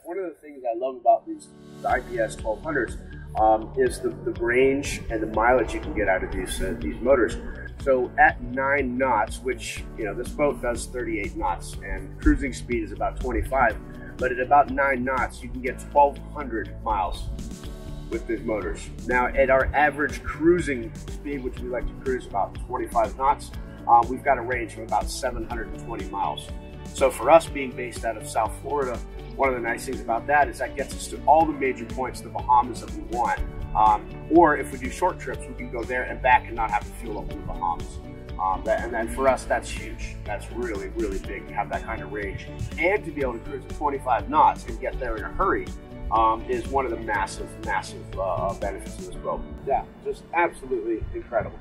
one of the things I love about the IPS 1200s is the range and the mileage you can get out of these motors. So at 9 knots, which, you know, this boat does 38 knots and cruising speed is about 25, but at about 9 knots, you can get 1,200 miles with these motors. Now, at our average cruising speed, which we like to cruise about 25 knots, we've got a range of about 720 miles. So for us being based out of South Florida, one of the nice things about that is that gets us to all the major points, the Bahamas that we want. Or if we do short trips, we can go there and back and not have to fuel up in the Bahamas. And then for us, that's huge. That's really, really big to have that kind of range. And to be able to cruise at 25 knots and get there in a hurry is one of the massive, massive benefits of this boat. Yeah, just absolutely incredible.